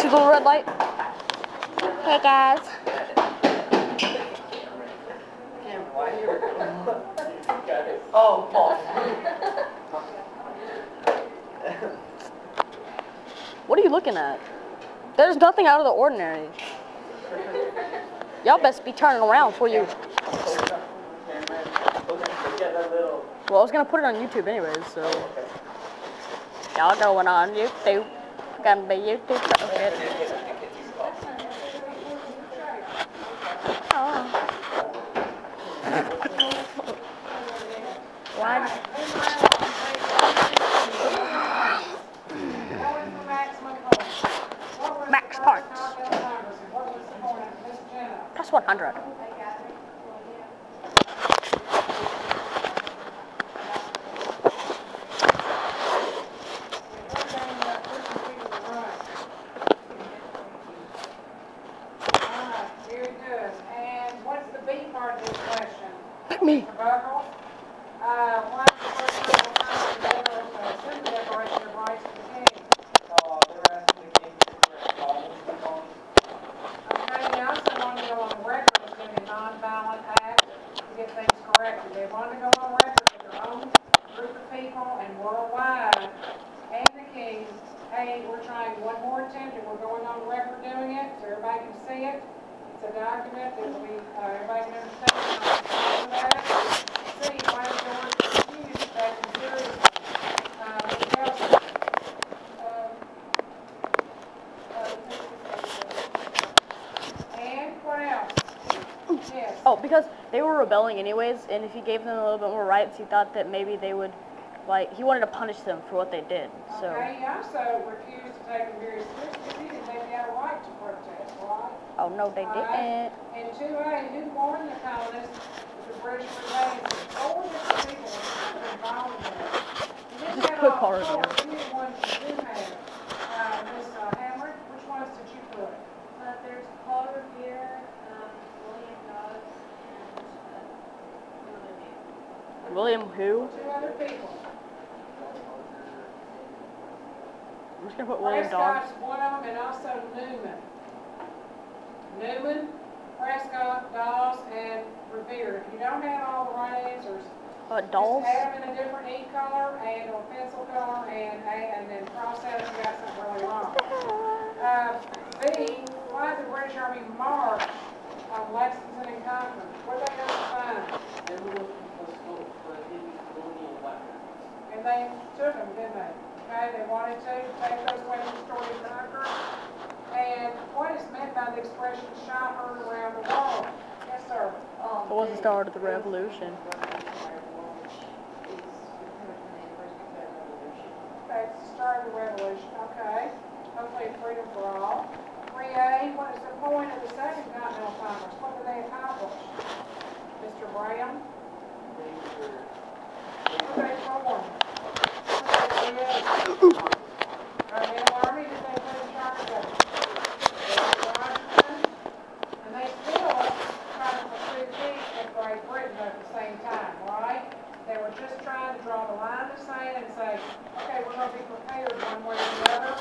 See the little red light? Hey guys. What are you looking at? There's nothing out of the ordinary. Y'all best be turning around for you. Well, I was gonna put it on YouTube anyways, so. Y'all going on YouTube. Gonna be YouTube. Oh, shit. Oh. What? Max parts. Plus 100. Pick me. Why is the first declaration of rights to the king? They're asking the king to correct all of the colonies. Okay, they also want to go on record as doing a non-violent act to get things corrected. They want to go on record with their own group of people and worldwide and the king, hey, we're trying one more attempt and we're going on record doing it so everybody can see it. It's a document that we, everybody can understand that. See, why is George refused that considering and what else? Yes. Oh, because they were rebelling anyways, and if he gave them a little bit more rights, he thought that maybe they would, like, he wanted to punish them for what they did, so. Okay, he also refused to take them very seriously because he didn't think they had a right to protest, right? Oh, no, they didn't. And 2A, who warned the colonists that the British were invading? 4 different people were kind of involved in that. Just put cars in. Who are the ones you do have? Miss Hamrick, which ones did you put? There's Paul Revere, William Dodds, and William who? 2 other people. I'm just gonna put William Dodds. Prescott's one of them, and also Newman. Newman, Prescott, Dawes, and Revere. If you don't have all the right answers, Dawes? just add them in a different ink color and or pencil color and then cross out if you got something really wrong. B, why did the British Army march on Lexington and Concord? What did they go to find? They were looking for hidden colonial weapons. And they took them, didn't they? Okay, they wanted to take those weapons stored in Concord. And what is meant by the expression shot heard around the world? Yes, sir. It was the start of the revolution. Okay, it's the start of the revolution. Okay. Hopefully freedom for all. 3A, what is the point of the Second Continental Congress? What did they accomplish? Mr. Brown? What did they form? What did they create? Continental Army, did they put in charge of it? Washington? And they still trying to pursue peace with Great Britain at the same time, right? They were just trying to draw the line in the sand and say, okay, we're going to be prepared one way or the other.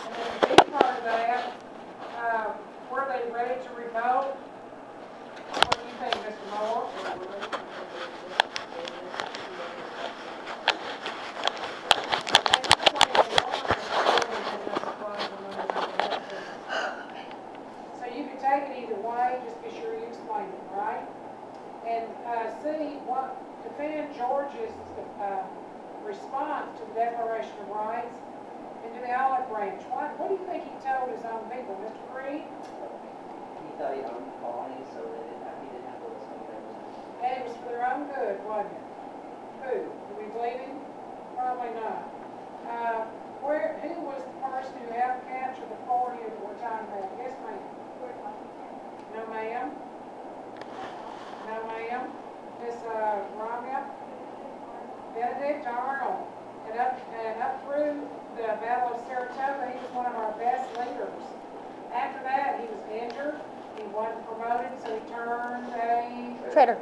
And then the big part of that, were they ready to revolt? What do you think, Mr. Moore? So you can take it either way, just be sure you explain it, right? And C, what defend George's response to the Declaration of Rights and to the Olive Branch. What do you think he told his own people, Mr. Creed? He thought he owned the colonies, so he didn't have to listen to them. And it was for their own good, wasn't it? Who? Do we believe him? Probably not. Who was the person who helped capture the 4 here that we're talking about? Yes, ma'am. No, ma'am. No, ma'am. Miss Ramya? Benedict Arnold. And up through the Battle of Saratoga, he was one of our best leaders. After that, he was injured. He wasn't promoted, so he turned a Traitor.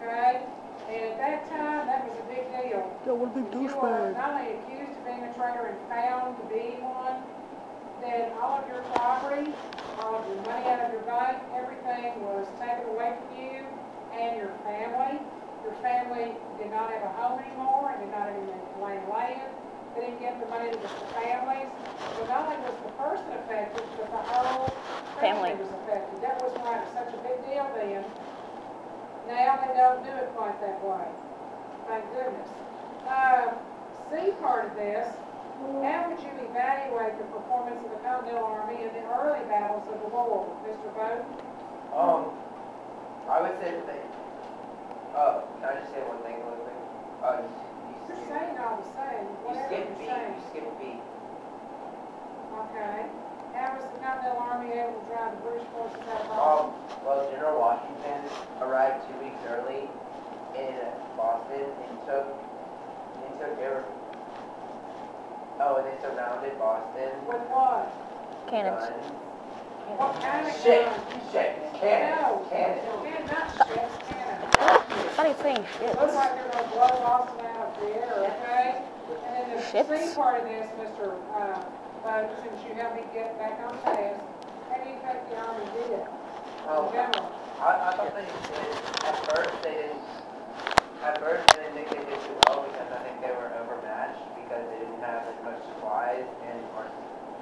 Okay? And at that time, that was a big deal. Yo, what a big If you were douchebag. not only accused of being a traitor and found to be one, then all of of your property, all of your money out of your bank, everything was taken away from you and your family. Your family did not have a home anymore and did not have any land. They didn't get the money that was the families. So not only was the person affected, but the whole family was affected. That was why it was such a big deal then. Now they don't do it quite that way. Thank goodness. C part of this, how would you evaluate the performance of the Continental Army in the early battles of the war, Mr. Bowden? I would say that they, can I just say one thing really quick? You're saying all the same, You whatever skip you're B, saying. you skip B. Okay. How was the Continental Army able to drive the British forces out of Boston? Well, General Washington arrived 2 weeks early in Boston and they surrounded Boston. With what? Cannons. Guns. What kind of Shit, guns? cannons, No. cannons. Not ships, cannons. I thought he was saying Looks ships. like they're gonna blow Boston out of the air, okay? And then the Ships? C part of this, Mr. Bowden, since you helped me get back on task, how do you think the Army did in general? I thought they did, at first they didn't think they did too well because I think they were overmatched because they didn't have as much supplies and weren't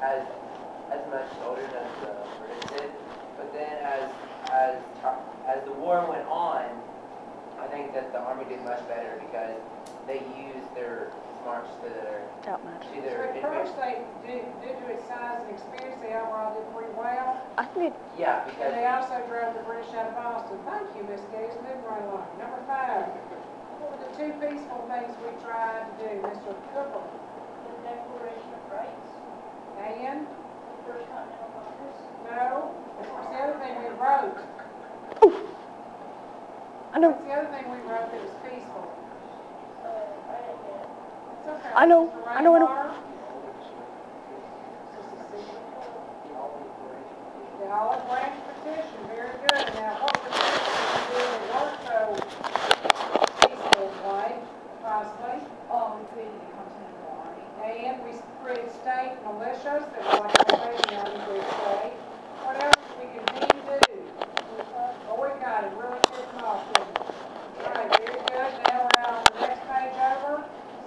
as much soldiers as the British did. But then as the war went on, I think that the Army did much better because they used their smarts to their Outmatch. So at first they, due to its size and experience, they overall did pretty well. I think Yeah, And because they also drove the British out of Boston. Thank you, Miss Gates. Moving right along. Number 5. What were the 2 peaceful things we tried to do, Mr. Cooper? The Declaration of Rights, And? First Continental Congress. No. What's the other thing we wrote? I know. What's the other thing we wrote that was peaceful? I didn't get it. It's okay. I know. Mr. I know. Rainwater? The Olive Branch Petition. Very good. Now, what petition did we do that weren't so peaceful, right? Possibly. We created the Continental Army. And we created state militias that were like everybody in the Army would say. What else did we continue to do? Boycotted, really pissed them off, didn't it? All right, very good. Now we're on the next page over,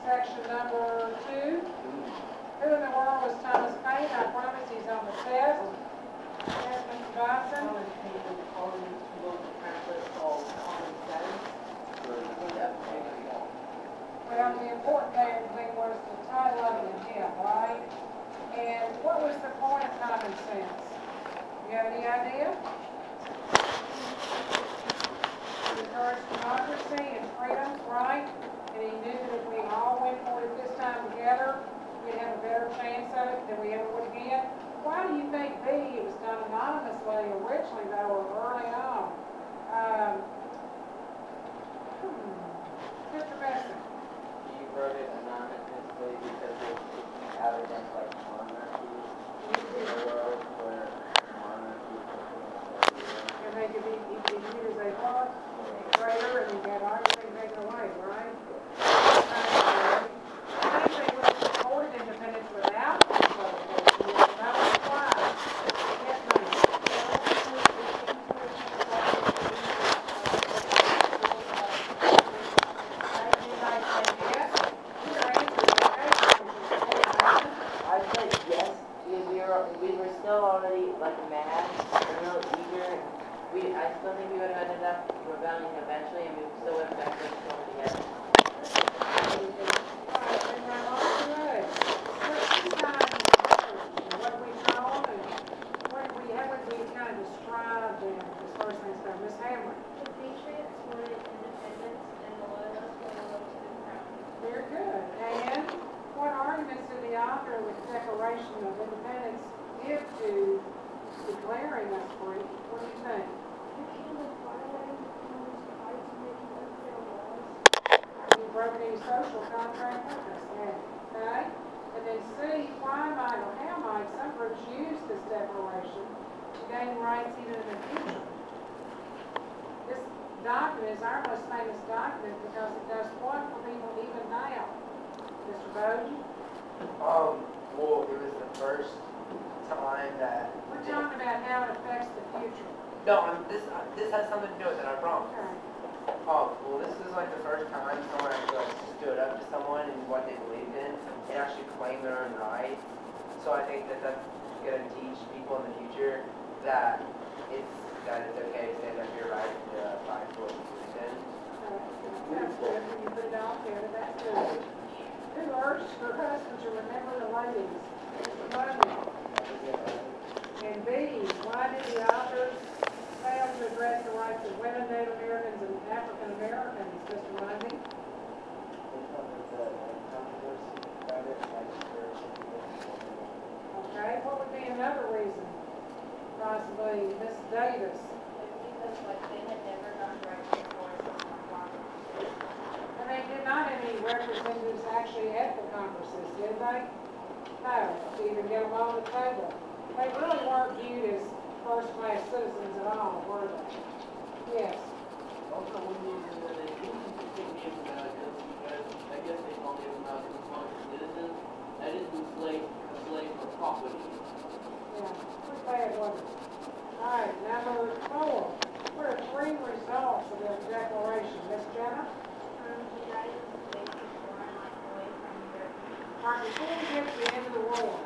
section number 2. Who in the world was Thomas Paine? I promise he's on the test. Yes, Mr. Johnson? Well, the important thing was the title of it in him, right? And what was the point of common sense? You have any idea? He encouraged democracy and freedoms, right? And he knew that if we all went for it this time together, we'd have a better chance of it than we ever would again. Why do you think B, it was done anonymously originally, though, or early on? Mr. Besson. You wrote it anonymously because it keeps out against like monarchy. The world where monarchy And they could be viewed as a what? A traitor, and you got everything taken away, right? I think they would have supported independence without prohibition, yet that was why. Yes, ma'am. Anybody say yes? Your answer is okay, I'd say yes, because we were still already like mad and real eager, and I still think we would have ended up rebelling eventually, and we still would have been pushed over together. Miss Hamlin. The Patriots wanted independence and the Loyalists wanted to go to the crown. Very good. And what arguments did the author of the Declaration of Independence give to declaring us free? What do you think? The king was violating the king's rights and making unfair laws. You broke any social contract with us, okay? And then C, why might or how might some groups use this declaration to gain rights even in the future? This document is our most famous document because it does what for people even now? Mr. Bowden? Well, it was the first time that. We're talking about how it affects the future. No, this has something to do with it, I promise. Okay. Oh, well, this is like the first time someone actually like stood up to someone and what they believed in and actually claimed their own right. So I think that that's going to teach people in the future that it's okay to stand up for your right and fight for what you believe in. That's good. When you put it out there, that's good. Who urged her husband to remember the ladies? Mr. Bundy. And B, why did the authors fail to address the rights of women, Native Americans, and African Americans, Mr. Bundy? Okay, what would be another reason? Possibly Miss Davis. Because like they had never done right before, And they did not have any representatives actually at the congresses, did they? No, to even get them on the table. They really weren't viewed as first-class citizens at all, were they? Yes. Also, one reason that they didn't take the Americans because I guess they call the Americans foreign citizens. That is enslaved for property. Yeah, pretty bad, wasn't it? All right, number 4. What are 3 results of the declaration? Miss Jenna? the United States is foreign like away from their All right, before we get to the end of the war,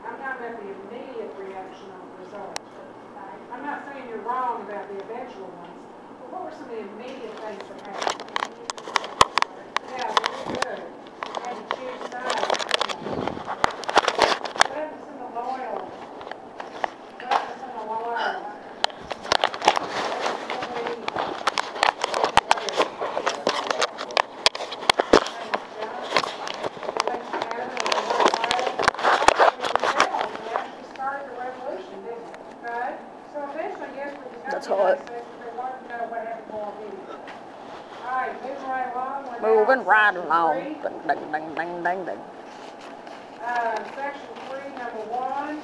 I'm talking about the immediate reaction on the results. side. I'm not saying you're wrong about the eventual ones, but what were some of the immediate things that happened? Yeah, very good. You had to choose sides. What happens in the loyal? What happens in the loyal? That's all it. Moving right along. Ding, ding, ding, ding, ding, ding. Section 3, number 1.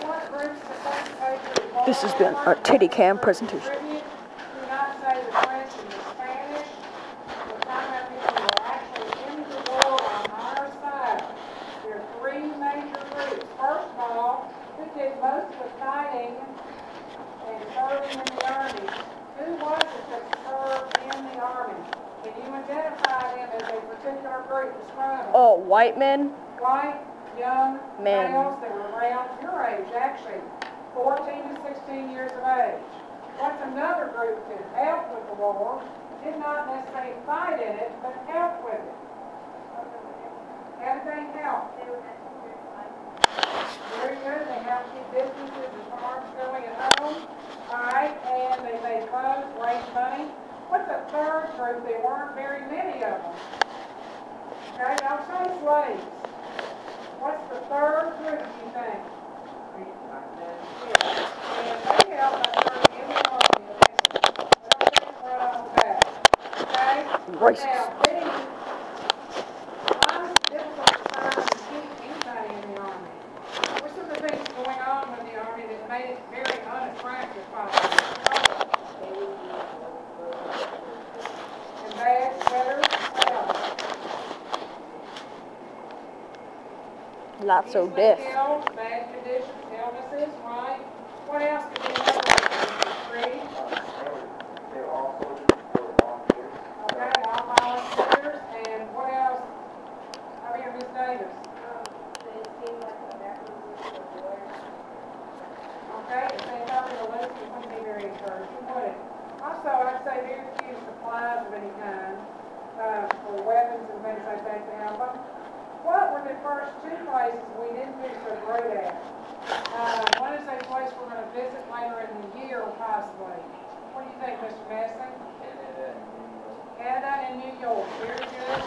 What groups affect patriotism? This has been a titty cam presentation. Do not say the French and the Spanish. We're talking about people who are actually in the war on our side. There are 3 major groups. First of all, who did most of the fighting and serving in the army? Who was it that served in the army? Can you identify them as a particular group? Describe them. Oh, white men? White, young, Men. males that were around your age, actually, 14 to 16 years of age. What's another group that helped with the war, did not necessarily fight in it, but helped with it? How did they help? They were necessary like Very good, they helped keep businesses and farms going at home. All right, and they made clothes, raised money. What's a third group? There weren't very many of them. Okay, now say slaves. What's the third group, you think? Yeah. And they helped by serving in the army. They don't take right off the bat. Okay? Racist. Now, why was it difficult to serve and keep anybody in the army? What were some of the things going on with the army that made it very unattractive possibly? And bad weather? What else? Lots of Easily death. killed, bad conditions, illnesses, right? What else could be another reason? They were all soldiers, they were volunteers. Okay, all volunteers, and what else? Over here, Ms. Davis. they seem like the mechanisms of war. Okay, if they thought they were losing, it wouldn't be very encouraging, would it? Also, I'd say very few supplies of any kind, for weapons and things like that to help them. What were the first 2 places we didn't do so great at? One is a place we're going to visit later in the year, possibly. What do you think, Mr. Messing? Canada and New York. Very good.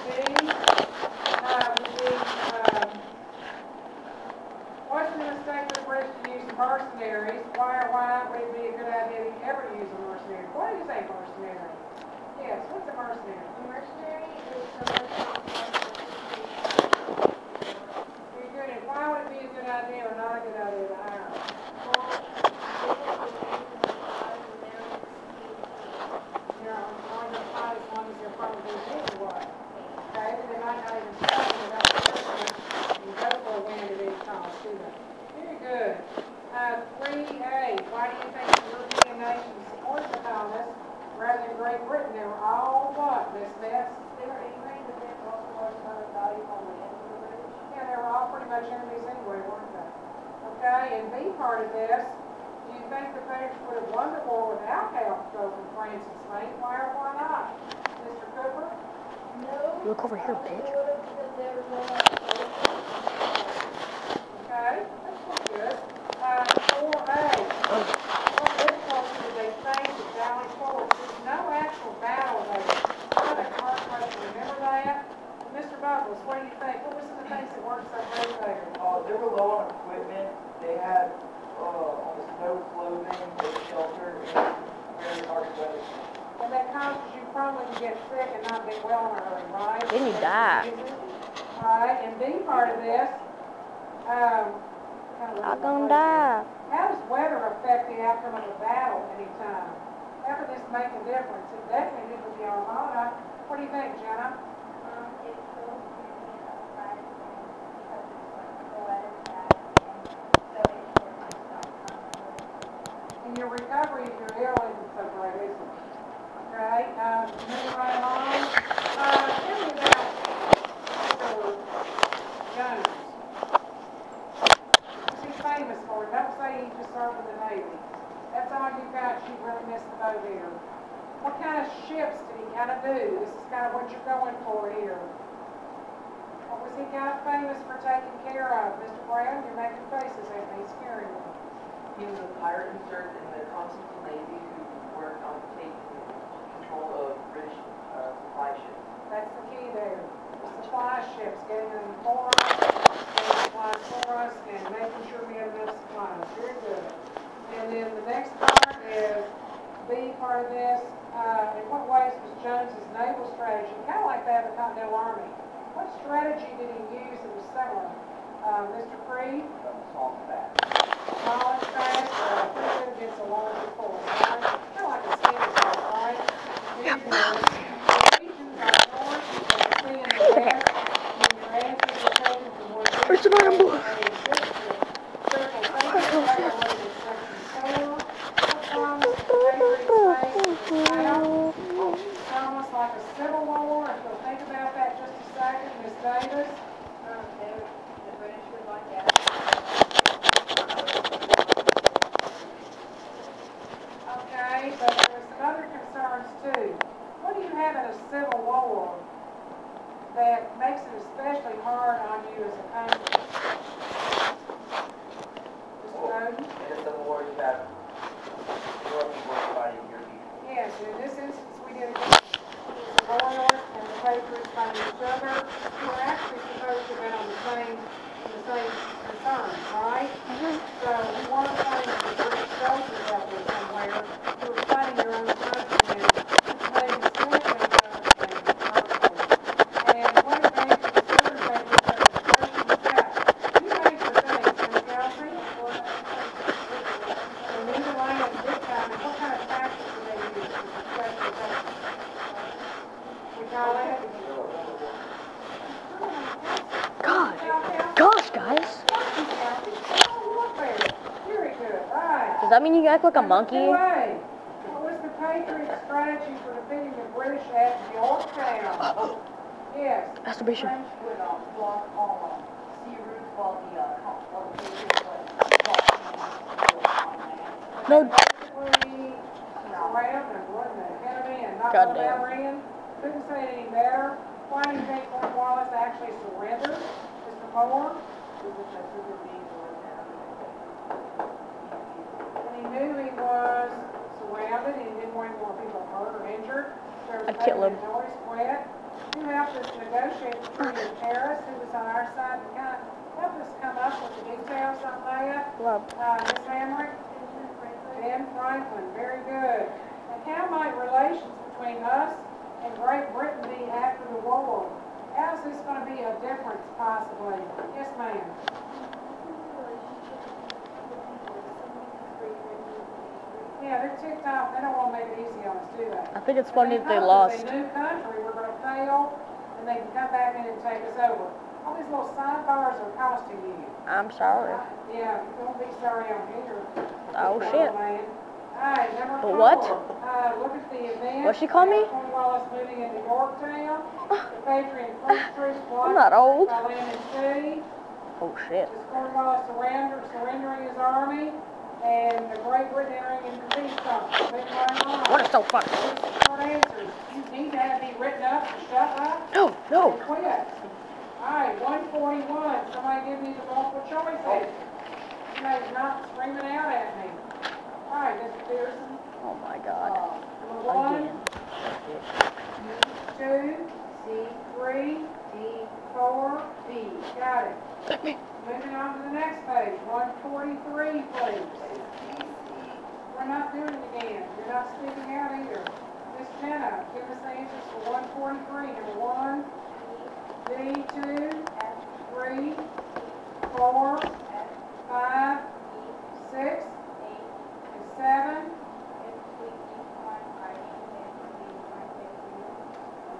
What's the mistake for the British to use mercenaries? Why or why not would it be a good idea to ever use a mercenary? What is a mercenary? Yes, what's a mercenary? A mercenary is someone Very good. And why would it be a good idea or not a good idea to hire them? They're only going to fight as long as they're probably anyway. Okay, but they might not even start without the mercenary and go for a win at any cost, do they? Very in Great Britain, they were all what, Miss Bess? They were angry that they lost a large amount of value on the end of the bridge. Yeah, they were all pretty much enemies anyway, weren't they? Okay, and B part of this, do you think the British would have won the war without help though from France and Spain? Why or why not? Mr. Cooper? No. Look over here, bitch. Because they were going Okay, that's pretty good. 4A. What difficulty did they face at Valley Forge? There's no actual battle there. What a heartbreaker, remember that? Mr. Buckles, what do you think? What were some of the things that weren't so great there? They were low on equipment. They had almost no clothing, no shelter, and very harsh weather. And that causes you probably to get sick and not get well in a hurry, right? Then you die. Alright, and B part of this, I'm gonna die. how does weather affect the outcome of a battle anytime? How could this make a difference? It definitely did with the Armada. What do you think, Jenna? it kills me outside because it's like the weather's bad and so it short my stop. And your recovery if you're ill isn't so great, is it? Okay, moving right along. Tell me about Mr. Jones. What's he famous for? Don't say he just served in the Navy. That's all you got. You really missed the boat here. What kind of ships did he kind of do? This is kind of what you're going for here. What was he kind of famous for taking care of? Mr. Brown, you're making faces at me, scaring me. He was a pirate insert in the Continental Navy who worked on taking control of British supply ships. That's the key there. The supply ships, getting them for us, getting supplies for us, and making sure we have enough supplies. Very good. And then the next part is B part of this. In what ways was Jones's naval strategy kind of like that of the Continental Army? What strategy did he use that was similar? Mr. Creed? Small and fast. Small and fast, pretty good against a larger force, right? Kind of like a skin attack, right? Very good. The regions are north, you can see in the west, and your answers are taken from one Where's the bottom boy? Almost like a civil war. If you'll think about that just a second, Miss Davis. The British would like that. Okay, but there's some other concerns too. What do you have in a civil war that makes it especially hard on you as a country? Mr. Bowden? In a civil war, you have your people fighting your people. Yes, in this instance, we did against the Royalists and the Patriots fighting each other, who are actually supposed to have been on the same concerns, right? So you want to find the British soldiers out there somewhere who are fighting your own countrymen, which made the Smith and and what advantage the Southern Patriots have the first and the south? You major things, Miss Kelsey. They need to land this time, and what kind of tactics do they use for special tactics? We call it? God. Gosh, guys. Very good, right. Does that mean you act like a monkey? Anyway, what was the Patriots' strategy for defeating the British at Yorktown? Yes. Masturbation. French would block all sea routes while the Patriots No. Basically, surround and run the enemy and not let Goddamn. them in. Couldn't say it any better. Why do you think Cornwallis actually surrendered? Mr. Moore? And he knew he was surrounded, and he didn't want any more people hurt or injured. There was I'd kill him. Noise quit. Who helped us negotiate the Treaty of Paris? Who was on our side and kind of helped us come up with the details on that? Love. Ms. Hamrick? Ben Franklin, very good. And how might relations between us and Great Britain be after the war? How is this going to be a difference, possibly? Yes, ma'am. Yeah, they're ticked off. They don't want to make it easy on us, do they? I think it's funny that they Because lost. It's a new country. We're going to fail, and they can come back in and take us over. All these little sidebars are costing you. I'm sorry. Yeah, don't be sorry on here. Oh, shit. Man. Alright, number 4. What? Look at the event. What'd she call me? Cornwallis moving into Yorktown. The Patriot and Free Street I'm not old. by land and sea. Oh shit. Is Cornwallis surrendering his army, and the Great Britain entering into peace talks. Big line on. What is so funny? Short answers. You need to have me written up and shut up. No, no. And quit. Alright, 141. Somebody give me the multiple choices. Somebody's not screaming out at me. Alright, Mr. Pearson. Oh my god. Number 1, Again. 2, C, 3, D, 4. B. Got it. Moving on to the next page. 143, please. We're not doing it again. You're not speaking out either. Miss Jenna, give us the answers for 143. Number 1, D, 2, 3, 4, 5, 6, and 7.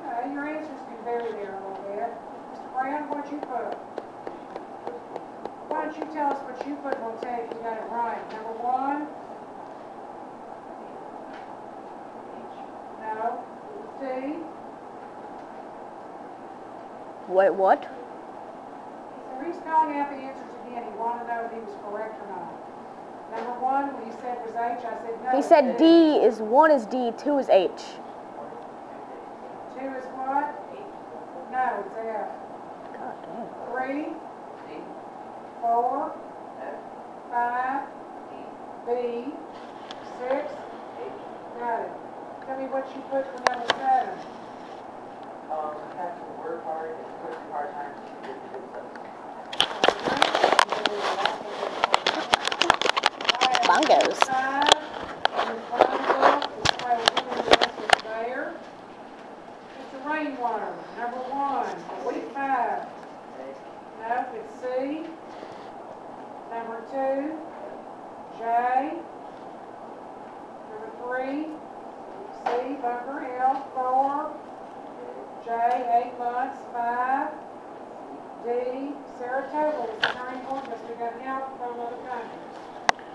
Okay, your answers can vary there a little bit. Mr. Brown, what'd you put? Why don't you tell us what you put, and we'll tell you if you got it right. Number 1? No. D? Wait, what? So he's calling out the answers again. He wanted to know if he was correct or not. Number 1, when you said was H, I said no. He it's said D is 1 is D, 2 is H. 2 is what? No, it's F. God damn. 3, 4, 5, B, 6. Got it. Tell me what you put for number 7. Have to work hard and put in hard time to get the good stuff. Bongos. 5. It's the rainwater. Number 1. Week 5. Nope, it's C. Number 2. J. Number 3. C. Bunker Hill. 4. J. 8 months. 5. D. Saratoga was the turning point because we got help from other countries.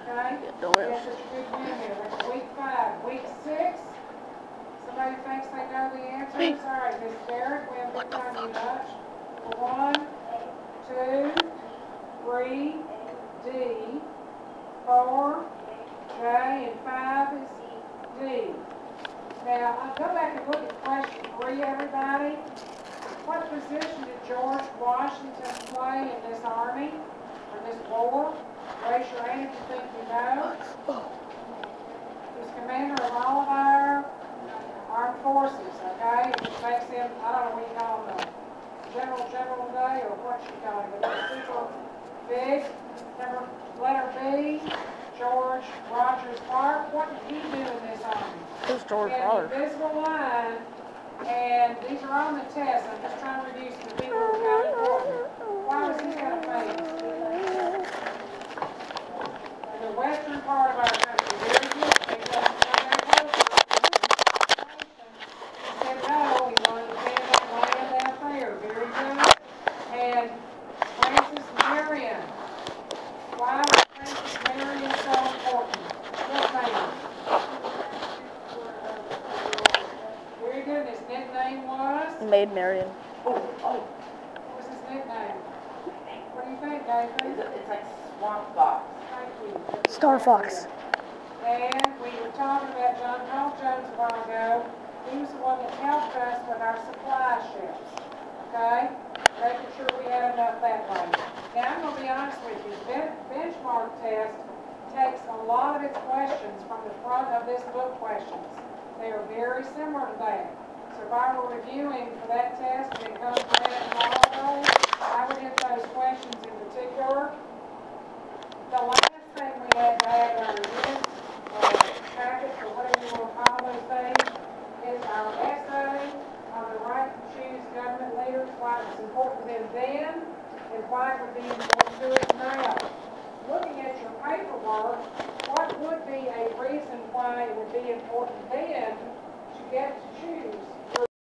Okay? Don't Yes, it's a good win here. That's week 5. Week 6. Somebody thinks they know the answers. All right, Miss Derrick, we haven't been telling you much. 1, 2, 3, D, 4, J, and 5 is D. Now, I'll go back and look at question 3, everybody. What position did George Washington play in this army, or this war? Raise your hand if you think you know. He was commander of all of our armed forces, okay? Which makes him, I don't know what you call him, general today, or what you call him, but he's super big. Letter B, George Rogers Clark. What did he do in this army? Who's George He had an Rogers? invisible line, and these are on the test. I'm just trying to review some people who are kind of important. Why was he kind of famous? In the western part of our country, very good. They got some agriculture. He said no, he wanted to stand that land out there. Very good. And Francis Marion. Why was Francis Marion so important? Yes, ma'am. Very good. His nickname was? Maid Marian. What was his nickname? What do you think, Nathan? It's like Swamp Fox. Thank you. Star Fox. And we were talking about John Paul Jones a while ago. He was the one that helped us with our supply ships. Okay? Making sure we had enough that way. Now, I'm going to be honest with you. The benchmark test takes a lot of its questions from the front of this book questions. They are very similar to that. So if I were reviewing for that test and it comes to that tomorrow, I would hit those questions in particular. The last thing we had to have in our event packet, or whatever you want to call those things, is our essay on the right to choose government leaders, why it was important to them then, and why it would be important to us now. Looking at your paperwork, what would be a reason why it would be important then to get to choose